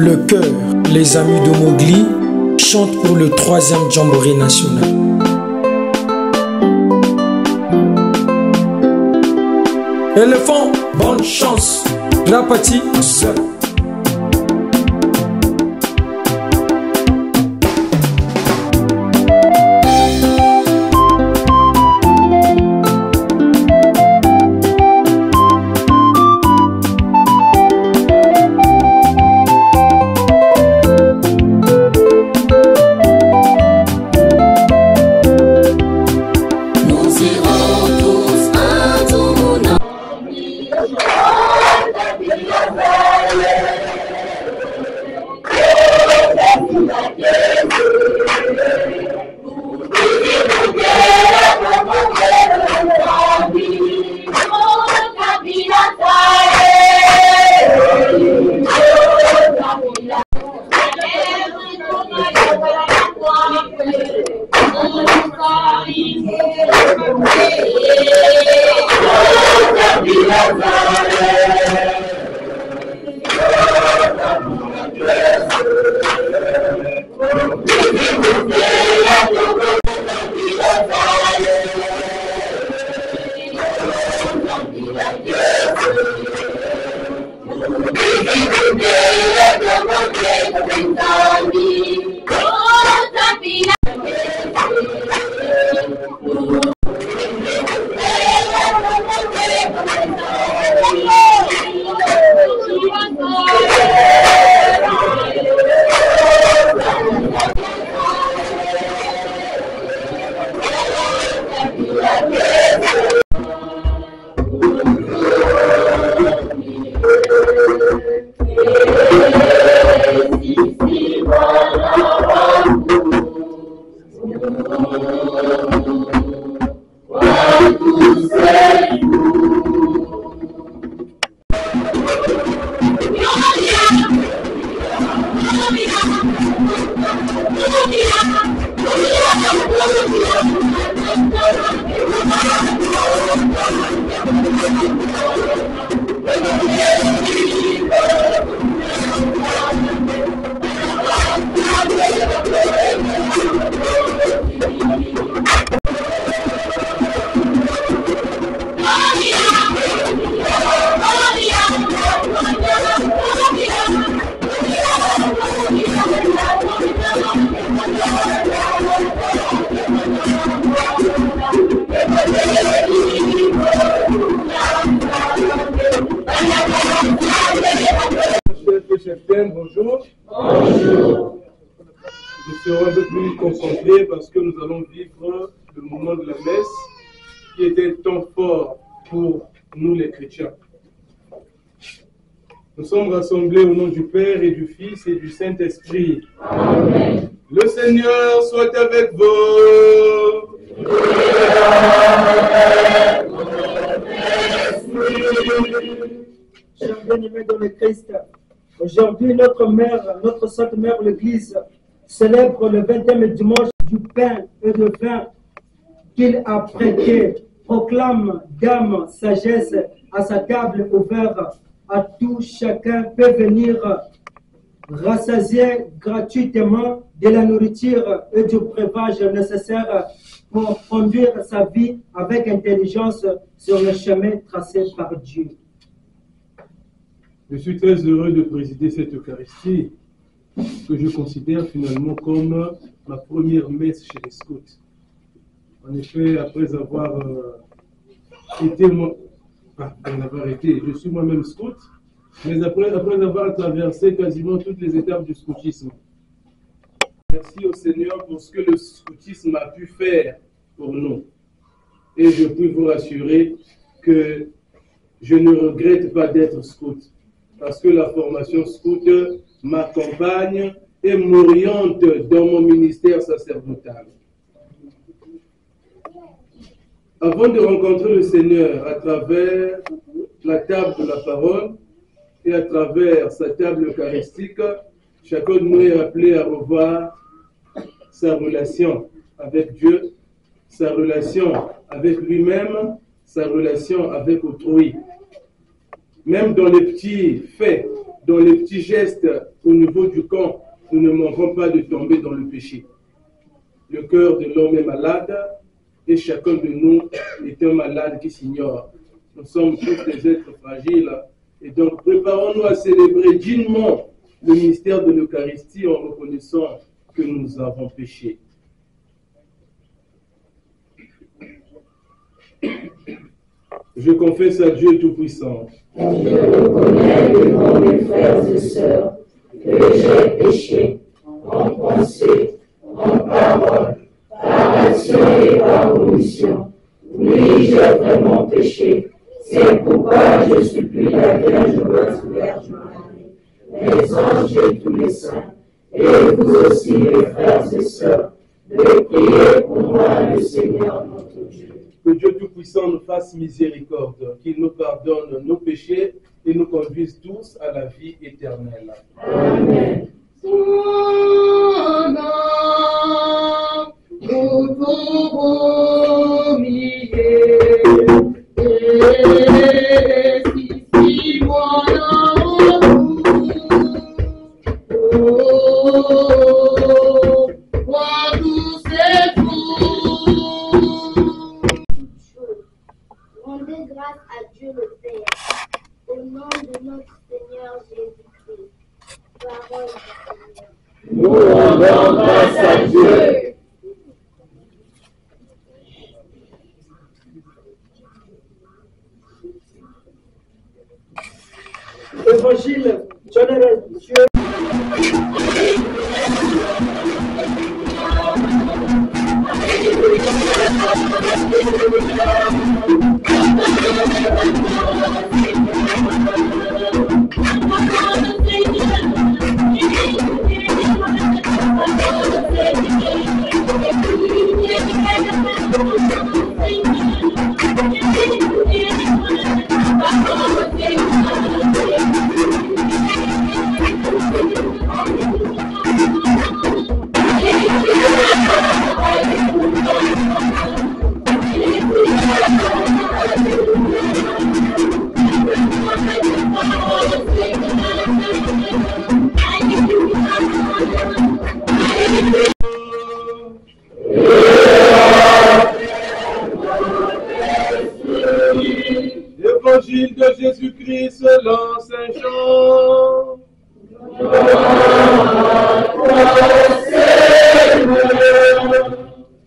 Le chœur, les amis de Mowgli, chantent pour le 3e Jamboree national. Éléphant, bonne chance. Rapati, seul. Bonjour. Bonjour. Je serai un peu plus concentré parce que nous allons vivre le moment de la messe qui est un temps fort pour nous les chrétiens. Nous sommes rassemblés au nom du Père et du Fils et du Saint-Esprit. Amen. Le Seigneur soit avec vous. Chers bien-aimés dans le Christ, aujourd'hui notre Sainte Mère l'Église célèbre le 20e dimanche du pain et du vin qu'il a prêté, proclame gamme sagesse à sa table ouverte à tout chacun peut venir rassasier gratuitement de la nourriture et du breuvage nécessaire pour conduire sa vie avec intelligence sur le chemin tracé par Dieu. Je suis très heureux de présider cette Eucharistie que je considère finalement comme ma première messe chez les scouts. En effet, après avoir je suis moi-même scout, mais après avoir traversé quasiment toutes les étapes du scoutisme. Merci au Seigneur pour ce que le scoutisme a pu faire pour nous. Et je peux vous rassurer que je ne regrette pas d'être scout, parce que la formation scout m'accompagne et m'oriente dans mon ministère sacerdotal. Avant de rencontrer le Seigneur à travers la table de la parole et à travers sa table eucharistique, chacun de nous est appelé à revoir sa relation avec Dieu, sa relation avec lui-même, sa relation avec autrui. Même dans les petits faits, dans les petits gestes au niveau du camp, nous ne manquons pas de tomber dans le péché. Le cœur de l'homme est malade et chacun de nous est un malade qui s'ignore. Nous sommes tous des êtres fragiles et donc préparons-nous à célébrer dignement le mystère de l'Eucharistie en reconnaissant que nous avons péché. Je confesse à Dieu Tout-Puissant. Je reconnais devant mes frères et sœurs que j'ai péché en pensée, en parole, par action et par omission. Oui, j'ai vraiment péché. C'est pourquoi je supplie la Vierge Marie, les anges et tous les saints, et vous aussi, les frères et sœurs, de prier pour moi, le Seigneur notre Dieu. Que Dieu Tout-Puissant nous fasse miséricorde, qu'il nous pardonne nos péchés et nous conduise tous à la vie éternelle. Amen. Rendez grâce à Dieu le Père, au nom de notre Seigneur Jésus-Christ. Parole du Seigneur. Nous rendons grâce à Dieu. Évangile général Dieu. Évangile de Jésus-Christ selon Saint Jean.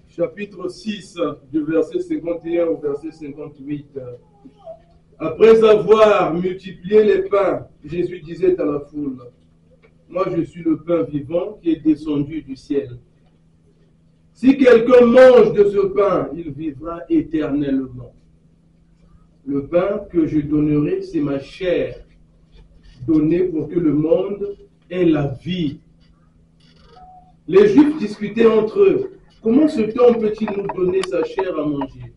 Chapitre 6, du verset 51 au verset 58. Après avoir multiplié les pains, Jésus disait à la foule, « Moi je suis le pain vivant qui est descendu du ciel. Si quelqu'un mange de ce pain, il vivra éternellement. Le pain que je donnerai, c'est ma chair, donnée pour que le monde ait la vie. » Les Juifs discutaient entre eux. Comment cet homme peut-il nous donner sa chair à manger?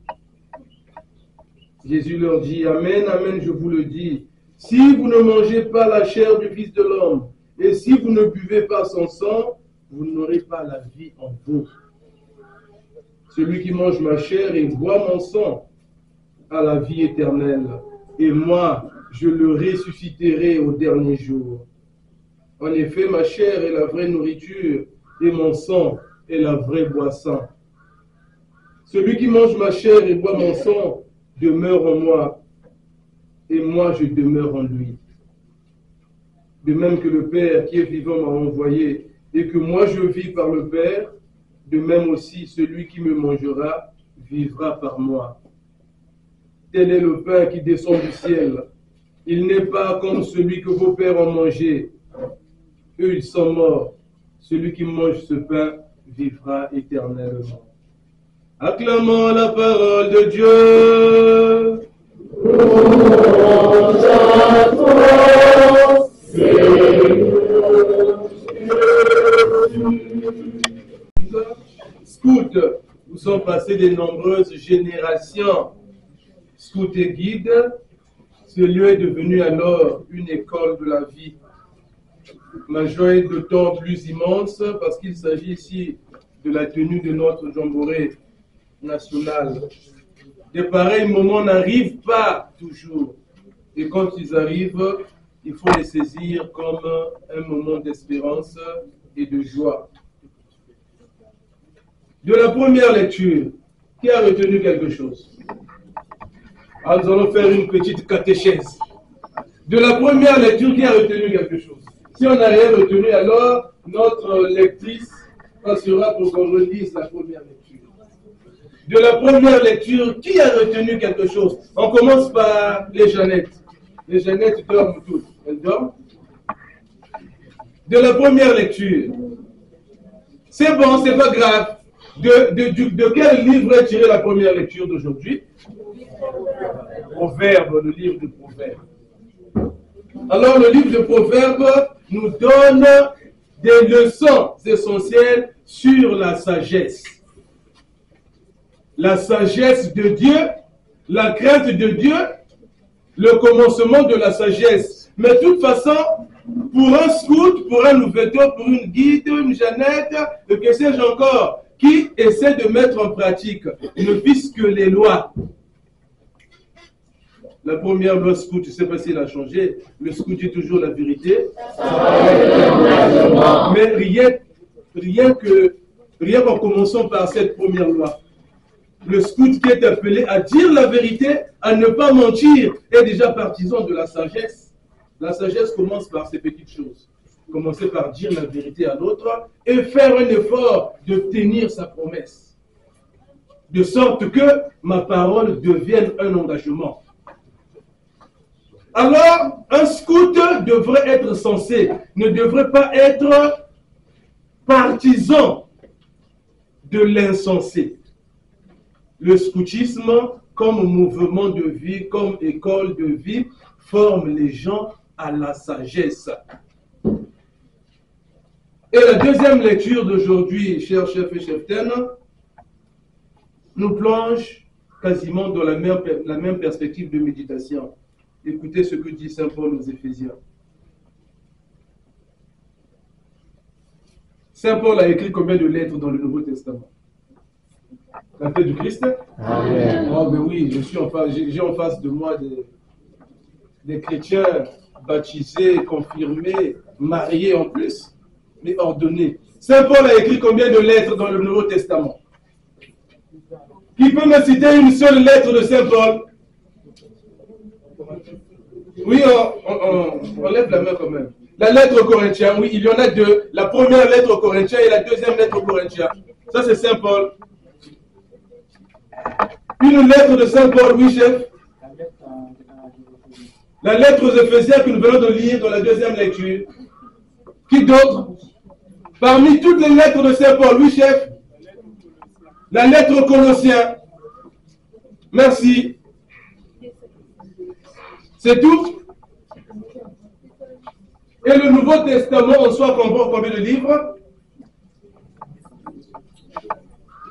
Jésus leur dit, Amen, Amen, je vous le dis. Si vous ne mangez pas la chair du Fils de l'homme, et si vous ne buvez pas son sang, vous n'aurez pas la vie en vous. Celui qui mange ma chair et boit mon sang a la vie éternelle, et moi, je le ressusciterai au dernier jour. En effet, ma chair est la vraie nourriture, et mon sang est la vraie boisson. Celui qui mange ma chair et boit mon sang demeure en moi, et moi je demeure en lui. De même que le Père qui est vivant m'a envoyé, et que moi je vis par le Père, de même aussi celui qui me mangera vivra par moi. Tel est le pain qui descend du ciel. Il n'est pas comme celui que vos pères ont mangé. Eux, ils sont morts. Celui qui mange ce pain vivra éternellement. Acclamons la parole de Dieu. Scouts, où sont passées de nombreuses générations. Scouts et guides, ce lieu est devenu alors une école de la vie. Ma joie est d'autant plus immense parce qu'il s'agit ici de la tenue de notre jamboree national. De pareils moments n'arrivent pas toujours. Et quand ils arrivent, il faut les saisir comme un moment d'espérance et de joie. De la première lecture, qui a retenu quelque chose? Alors, nous allons faire une petite catéchèse. De la première lecture, qui a retenu quelque chose? Si on n'a rien retenu, alors notre lectrice passera pour qu'on relise la première lecture. De la première lecture, qui a retenu quelque chose? On commence par les Jeannettes. Les Jeannettes dorment toutes. Elles dorment? De la première lecture. C'est bon, c'est pas grave. De quel livre est tirée la première lecture d'aujourd'hui? Proverbes, le livre de Proverbes. Alors, le livre de Proverbes nous donne des leçons essentielles sur la sagesse. La sagesse de Dieu, la crainte de Dieu, le commencement de la sagesse. Mais de toute façon, pour un scout, pour un ouverture, pour une guide, une Jeannette, que sais-je encore, qui essaie de mettre en pratique ne vise que les lois. La première loi scout, je ne sais pas s'il a changé, le scout dit toujours la vérité. Mais rien qu'en commençant par cette première loi, le scout qui est appelé à dire la vérité, à ne pas mentir, est déjà partisan de la sagesse. La sagesse commence par ces petites choses. Commencer par dire la vérité à l'autre et faire un effort de tenir sa promesse. De sorte que ma parole devienne un engagement. Alors, un scout devrait être sensé, ne devrait pas être partisan de l'insensé. Le scoutisme, comme mouvement de vie, comme école de vie, forme les gens à la sagesse. Et la deuxième lecture d'aujourd'hui, chers chefs et cheftaines, nous plonge quasiment dans la même perspective de méditation. Écoutez ce que dit Saint Paul aux Éphésiens. Saint Paul a écrit combien de lettres dans le Nouveau Testament? La paix du Christ? Amen. Oh, ben oui, j'ai en face de moi des chrétiens baptisés, confirmés, mariés en plus, mais ordonnés. Saint Paul a écrit combien de lettres dans le Nouveau Testament? Qui peut me citer une seule lettre de Saint Paul? Oui, on lève la main quand même. La lettre aux Corinthiens, oui, il y en a deux. La première lettre aux Corinthiens et la deuxième lettre aux Corinthiens. Ça, c'est Saint Paul. Une lettre de Saint Paul, oui, chef. La lettre aux Éphésiens que nous venons de lire dans la deuxième lecture. Qui d'autre? Parmi toutes les lettres de Saint Paul, oui, chef. La lettre aux Colossiens. Merci. C'est tout. Et le Nouveau Testament en soi comporte combien de livres?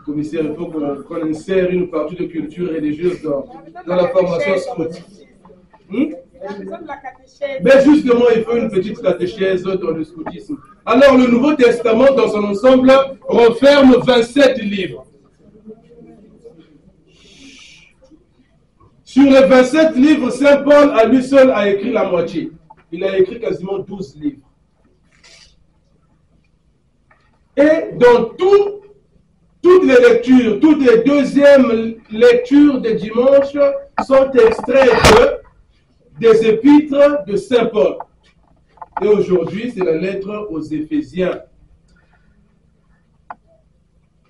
Commissaire, il faut qu'on insère une partie de culture religieuse dans la formation scout. Mais justement, il faut une petite catéchèse dans le scoutisme. Alors, le Nouveau Testament, dans son ensemble, renferme 27 livres. Sur les 27 livres, Saint Paul, à lui seul, a écrit la moitié. Il a écrit quasiment 12 livres. Et dans toutes les lectures, toutes les deuxièmes lectures de dimanche sont extraites des épîtres de Saint Paul. Et aujourd'hui, c'est la lettre aux Éphésiens.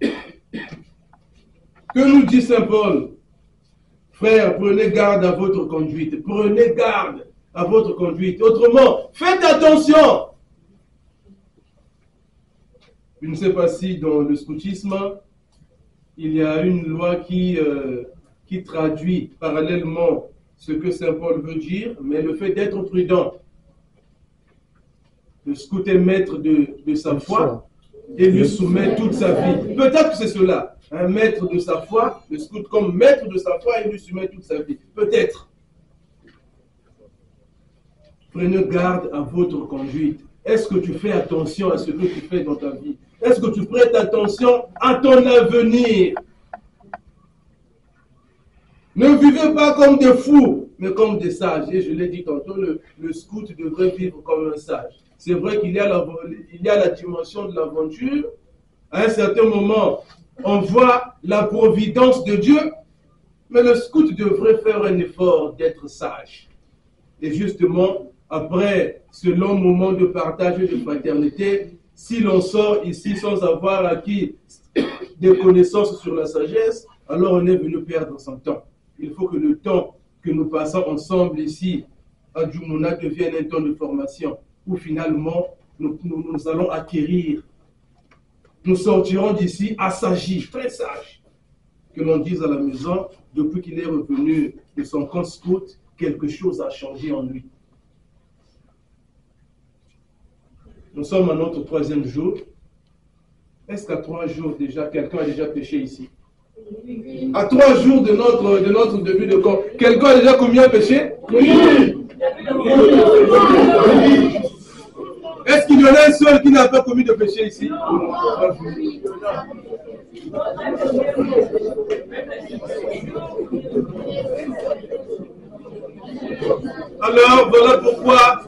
Que nous dit Saint Paul? Frères, prenez garde à votre conduite. Prenez garde à votre conduite. Autrement, faites attention. Je ne sais pas si dans le scoutisme, il y a une loi qui traduit parallèlement ce que Saint Paul veut dire, mais le fait d'être prudent. Le scout est maître de sa foi et lui soumet toute sa vie. Peut-être que c'est cela. Un maître de sa foi, le scout comme maître de sa foi et lui soumet toute sa vie. Peut-être. Prenez garde à votre conduite. Est-ce que tu fais attention à ce que tu fais dans ta vie? Est-ce que tu prêtes attention à ton avenir? Ne vivez pas comme des fous, mais comme des sages. Et je l'ai dit tantôt, le scout devrait vivre comme un sage. C'est vrai qu'il y a la dimension de l'aventure. À un certain moment, on voit la providence de Dieu, mais le scout devrait faire un effort d'être sage. Et justement, après ce long moment de partage et de fraternité, si l'on sort ici sans avoir acquis des connaissances sur la sagesse, alors on est venu perdre son temps. Il faut que le temps que nous passons ensemble ici à Djoumouna devienne un temps de formation où finalement nous allons acquérir. Nous sortirons d'ici assagis, très sages. Que l'on dise à la maison, depuis qu'il est revenu de son camp scout, quelque chose a changé en lui. Nous sommes à notre 3e jour. Est-ce qu'à 3 jours déjà, quelqu'un a déjà péché ici? À 3 jours de notre début de camp, quelqu'un a déjà combien péché? Est-ce qu'il y en a un seul qui n'a pas commis de péché ici? Alors, voilà pourquoi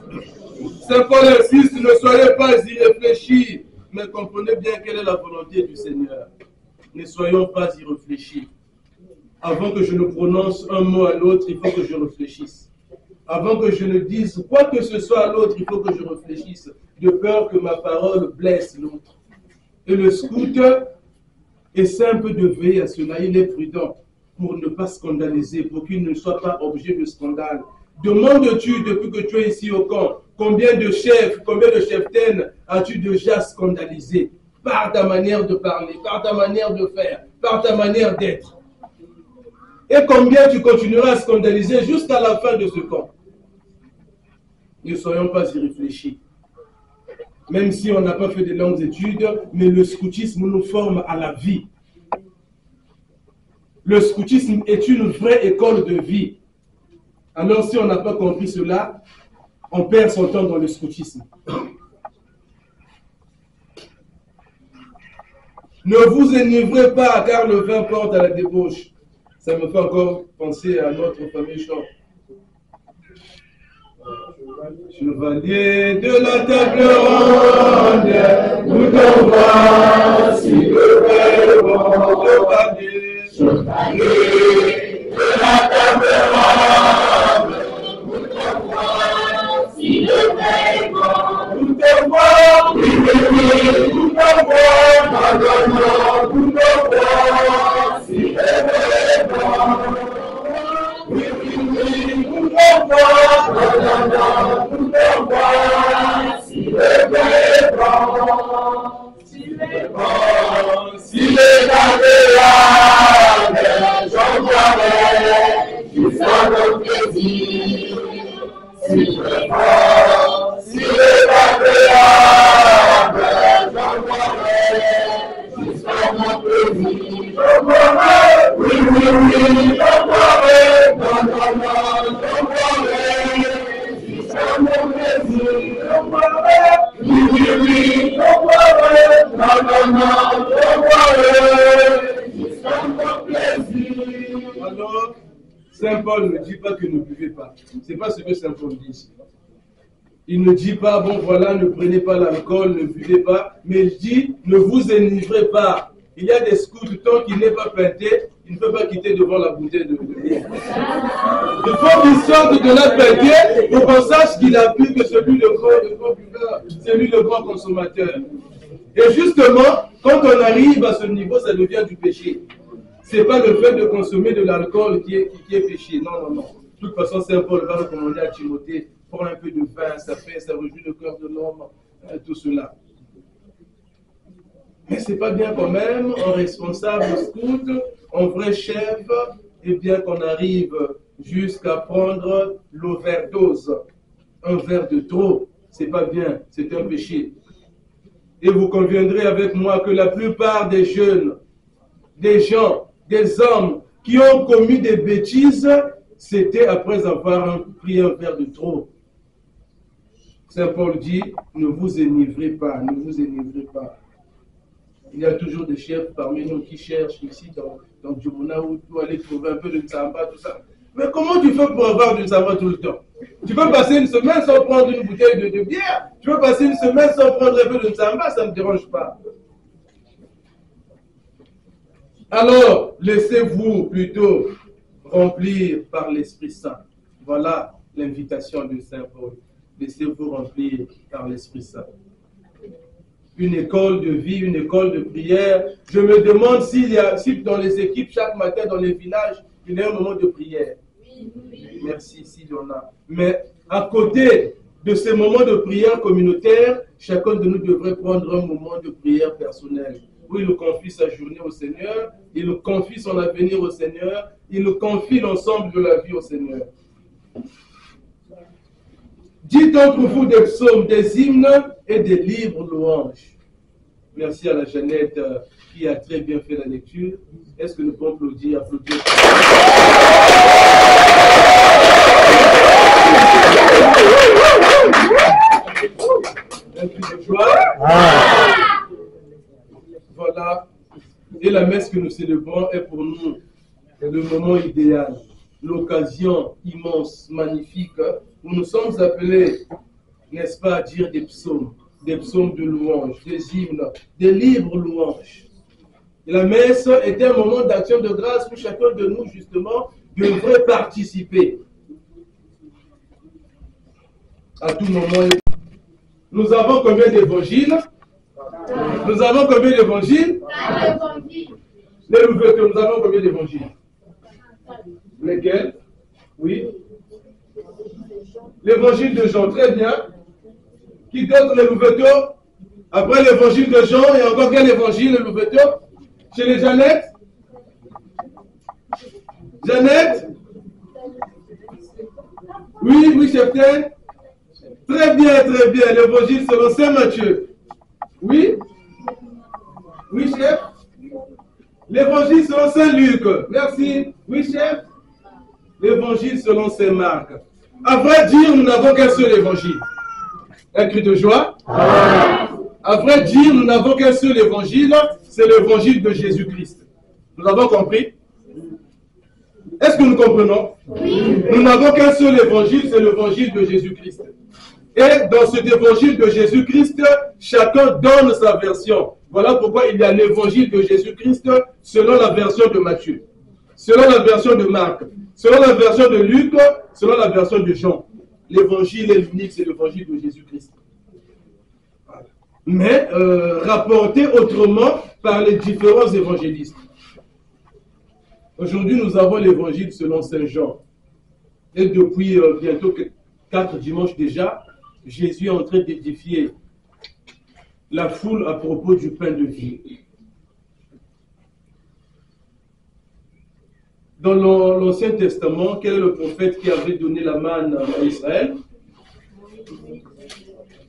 Saint Paul insiste, ne soyez pas irréfléchis, mais comprenez bien quelle est la volonté du Seigneur. Ne soyons pas irréfléchis. Avant que je ne prononce un mot à l'autre, il faut que je réfléchisse. Avant que je ne dise quoi que ce soit à l'autre, il faut que je réfléchisse, de peur que ma parole blesse l'autre. Et le scout est simple de veiller à cela, il est prudent pour ne pas scandaliser, pour qu'il ne soit pas objet de scandale. Demandes-tu, depuis que tu es ici au camp, combien de chefs, combien de cheftaines as-tu déjà scandalisé par ta manière de parler, par ta manière de faire, par ta manière d'être? Et combien tu continueras à scandaliser jusqu'à la fin de ce camp? Ne soyons pas irréfléchis. Même si on n'a pas fait de longues études, mais le scoutisme nous forme à la vie. Le scoutisme est une vraie école de vie. Alors si on n'a pas compris cela, on perd son temps dans le scoutisme. Ne vous enivrez pas, car le vin porte à la débauche. Ça me fait encore penser à notre fameux chant. Chevalier de la table ronde, nous t'en voici le verre, chevalier. Chevalier de la table ronde, nous t'en voici le verre, nous t'en voici, nous t'en voici, nous t'en voici le verre. S'il est agréable, j'en boirai jusqu'à mon plaisir. S'il est agréable, j'en boirai jusqu'à mon plaisir. J'en boirai, oui, j'en boirai, non, j'en boirai jusqu'à mon plaisir. J'en boirai, oui, j'en boirai, non, j'en boirai jusqu'à mon plaisir. Alors, Saint Paul ne dit pas que ne buvez pas. Ce n'est pas ce que Saint Paul dit ici. Il ne dit pas, bon voilà, ne prenez pas l'alcool, ne buvez pas, mais il dit, ne vous enivrez pas. Il y a des scouts, tant qu'il n'est pas peinté, il ne peut pas quitter devant la bouteille de bière. Il faut qu'il sorte de la peinté pour qu'on sache qu'il a bu que celui le grand buveur, celui le grand consommateur. Et justement, quand on arrive à ce niveau, ça devient du péché. Ce n'est pas le fait de consommer de l'alcool qui est péché. Non, non, non. De toute façon, Saint Paul va recommander à Timothée, prends un peu de vin, ça réjouit le cœur de l'homme, tout cela. Mais ce n'est pas bien quand même, en responsable scout, en vrai chef, et bien qu'on arrive jusqu'à prendre l'overdose. Un verre de trop, ce n'est pas bien, c'est un péché. Et vous conviendrez avec moi que la plupart des jeunes, des gens, des hommes qui ont commis des bêtises, c'était après avoir pris un verre de trop. Saint Paul dit, ne vous enivrez pas, ne vous enivrez pas. Il y a toujours des chefs parmi nous qui cherchent ici dans Djumona où aller trouver un peu de Nzamba, tout ça. Mais comment tu fais pour avoir du Nzamba tout le temps? Tu peux passer une semaine sans prendre une bouteille de bière, tu peux passer une semaine sans prendre un peu de Nzamba, ça ne me dérange pas. Alors, laissez-vous plutôt remplir par l'Esprit Saint. Voilà l'invitation de Saint Paul. Laissez-vous remplir par l'Esprit Saint. Une école de vie, une école de prière. Je me demande si dans les équipes, chaque matin, dans les villages, il y a un moment de prière. Merci, s'il y en a. Mais à côté de ces moments de prière communautaire, chacun de nous devrait prendre un moment de prière personnelle, où il confie sa journée au Seigneur, il confie son avenir au Seigneur, il confie l'ensemble de la vie au Seigneur. Dites entre vous des psaumes, des hymnes et des livres louanges. Merci à la Jeannette qui a très bien fait la lecture. Est-ce que nous pouvons applaudir? Un cri de joie. Voilà. Et la messe que nous célébrons est pour nous le moment idéal, l'occasion immense, magnifique, où nous sommes appelés, n'est-ce pas, à dire des psaumes de louanges, des hymnes, des livres louanges. Et la messe est un moment d'action de grâce où chacun de nous, justement, devrait participer. À tout moment. Nous avons combien d'évangiles? Nous avons combien d'évangiles? Les l'ouverture, nous avons combien d'évangiles? Lesquels? Oui. L'évangile de Jean, très bien. Qui donne les l'ouverture? Après l'évangile de Jean, et encore quel évangile, l'ouverture? Chez les Jeannette? Jeannette? Oui, oui, cheftain. Très bien, l'évangile selon Saint Matthieu. Oui? Oui, chef? L'évangile selon Saint Luc. Merci. Oui, chef? L'évangile selon Saint Marc. À vrai dire, nous n'avons qu'un seul évangile. Un cri de joie. À vrai dire, nous n'avons qu'un seul évangile, c'est l'évangile de Jésus-Christ. Nous avons compris? Est-ce que nous comprenons? Oui. Nous n'avons qu'un seul évangile, c'est l'évangile de Jésus-Christ. Et dans cet évangile de Jésus-Christ, chacun donne sa version. Voilà pourquoi il y a l'évangile de Jésus-Christ selon la version de Matthieu, selon la version de Marc, selon la version de Luc, selon la version de Jean. L'évangile est unique, c'est l'évangile de Jésus-Christ. Voilà. Mais rapporté autrement par les différents évangélistes. Aujourd'hui, nous avons l'évangile selon Saint Jean. Et depuis bientôt 4 dimanches déjà, Jésus est en train d'édifier la foule à propos du pain de vie. Dans l'Ancien Testament, quel est le prophète qui avait donné la manne à Israël?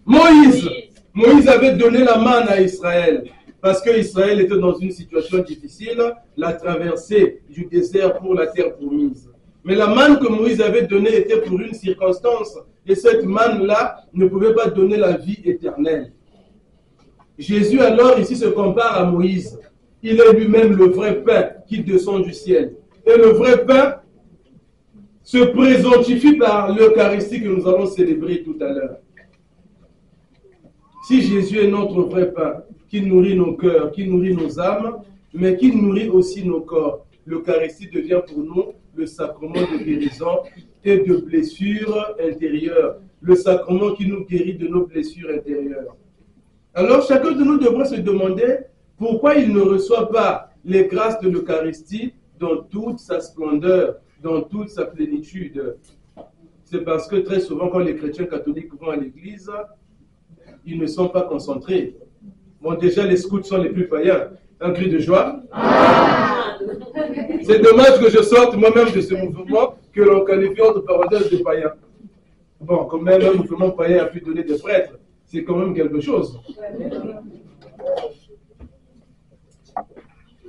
Moïse. Moïse avait donné la manne à Israël parce qu'Israël était dans une situation difficile, la traversée du désert pour la terre promise. Mais la manne que Moïse avait donnée était pour une circonstance. Et cette manne-là ne pouvait pas donner la vie éternelle. Jésus alors ici se compare à Moïse. Il est lui-même le vrai pain qui descend du ciel. Et le vrai pain se présentifie par l'Eucharistie que nous allons célébrer tout à l'heure. Si Jésus est notre vrai pain, qui nourrit nos cœurs, qui nourrit nos âmes, mais qui nourrit aussi nos corps, l'Eucharistie devient pour nous le sacrement de guérison et de blessures intérieures, le sacrement qui nous guérit de nos blessures intérieures. Alors chacun de nous devrait se demander pourquoi il ne reçoit pas les grâces de l'Eucharistie dans toute sa splendeur, dans toute sa plénitude. C'est parce que très souvent quand les chrétiens catholiques vont à l'église, ils ne sont pas concentrés. Bon, déjà les scouts sont les plus païens. Un cri de joie. C'est dommage que je sorte moi-même de ce mouvement que l'on qualifie entre parenthèses de païens. Bon, quand même un mouvement païen a pu donner des prêtres, c'est quand même quelque chose.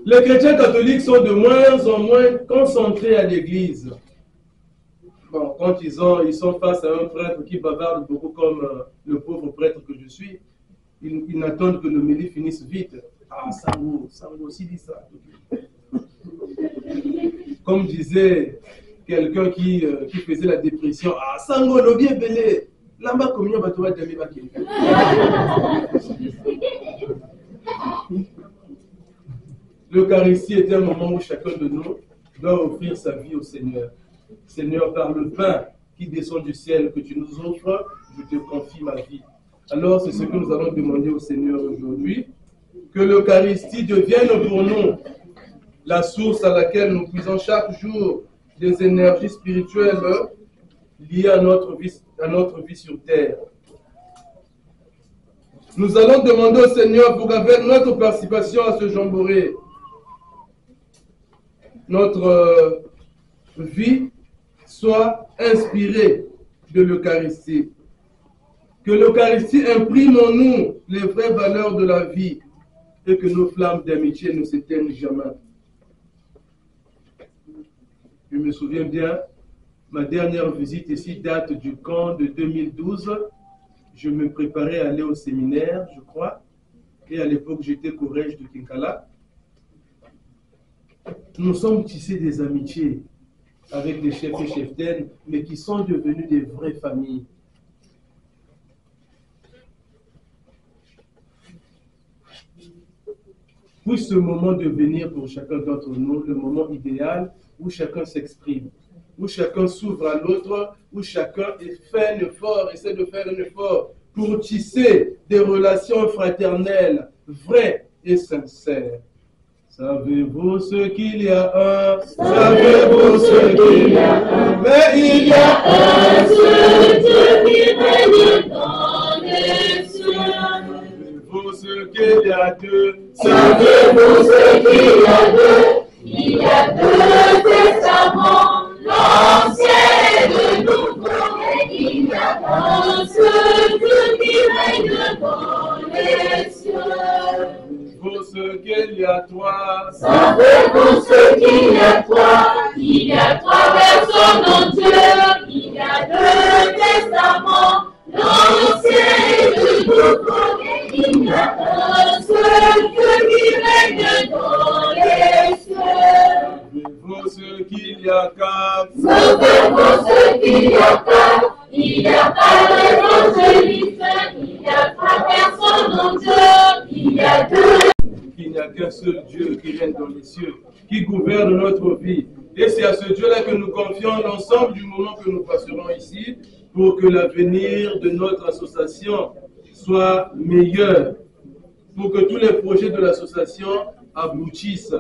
Les chrétiens catholiques sont de moins en moins concentrés à l'église. Bon, quand ils sont face à un prêtre qui bavarde beaucoup comme le pauvre prêtre que je suis, ils n'attendent que l'homélie finisse vite. Ah, Sango aussi dit ça. Comme disait quelqu'un qui faisait la dépression, ah, Sango, le bien belé. Là-bas, combien va trouver Dami Baki? L'Eucharistie est un moment où chacun de nous doit offrir sa vie au Seigneur. Seigneur, par le pain qui descend du ciel que tu nous offres, je te confie ma vie. Alors, c'est ce que nous allons demander au Seigneur aujourd'hui. Que l'Eucharistie devienne pour nous la source à laquelle nous puisons chaque jour des énergies spirituelles liées à notre vie sur terre. Nous allons demander au Seigneur pour qu'avec notre participation à ce jamboree, notre vie soit inspirée de l'Eucharistie. Que l'Eucharistie imprime en nous les vraies valeurs de la vie et que nos flammes d'amitié ne s'éteignent jamais. Je me souviens bien, ma dernière visite ici date du camp de 2012. Je me préparais à aller au séminaire, je crois, et à l'époque j'étais au collège de Kinkala. Nous sommes tissés des amitiés avec des chefs et cheftaines, mais qui sont devenus des vraies familles. Puisse ce moment devenir pour chacun d'entre nous le moment idéal où chacun s'exprime, où chacun s'ouvre à l'autre, où chacun fait un effort, essaie de faire un effort pour tisser des relations fraternelles vraies et sincères. Savez-vous ce qu'il y a un? Savez-vous ce qu'il y a un? Mais il y a un seul Dieu qui règne dans les cieux. Savez-vous ce qu'il y a deux? Savez-vous ce qu'il y a deux? Il y a deux testaments, l'Ancien et le Nouveau. Et il y a un seul Dieu qui règne dans les cieux. Savez-vous ce qu'il y a trois? Savez-vous ce qu'il y a trois? Il y a trois personnes en Dieu. Il y a deux testaments, l'Ancien et le Nouveau. Et il y a un seul Dieu qui règne dans les cieux. Savez-vous ce qu'il y a quatre? Savez-vous ce qu'il y a quatre? Il y a pas d'évangéliste. Il y a trois personnes en Dieu. Il y a deux. Il n'y a qu'un seul Dieu qui règne dans les cieux, qui gouverne notre vie. Et c'est à ce Dieu-là que nous confions l'ensemble du moment que nous passerons ici pour que l'avenir de notre association soit meilleur, pour que tous les projets de l'association aboutissent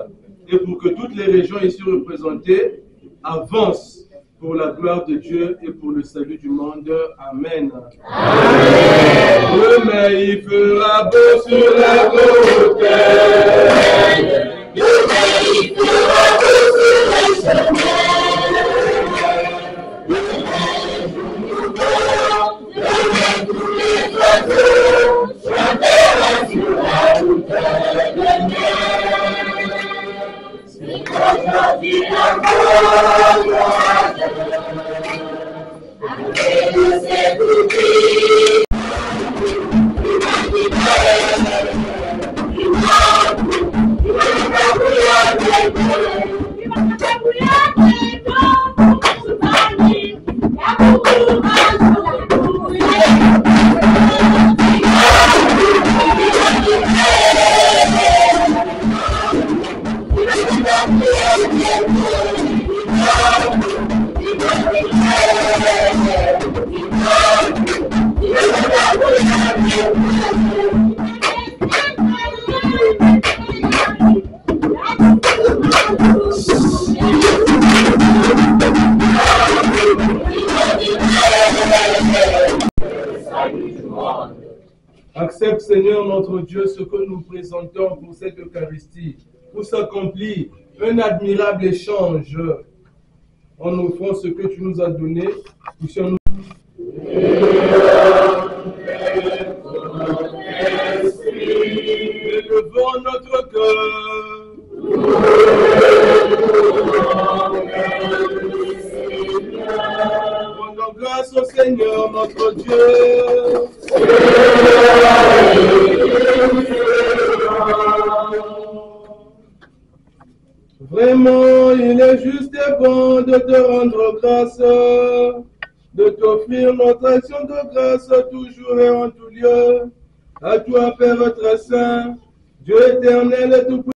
et pour que toutes les régions ici représentées avancent pour la gloire de Dieu et pour le salut du monde. Amen. Amen. Demain il fera beau sur la côte. Demain il fera beau sur les chemins. Demain tous les oiseaux chanteront sur la route de mer. C'est aujourd'hui la gloire. Accepte, Seigneur notre Dieu, ce que nous présentons pour cette Eucharistie, pour s'accomplir un admirable échange en offrant ce que tu nous as donné. Élevons notre cœur. Rendons grâce au Seigneur notre Dieu. Vraiment, il est juste et bon de te rendre grâce, de t'offrir notre action de grâce toujours et en tout lieu. À toi, Père très saint, Dieu éternel et tout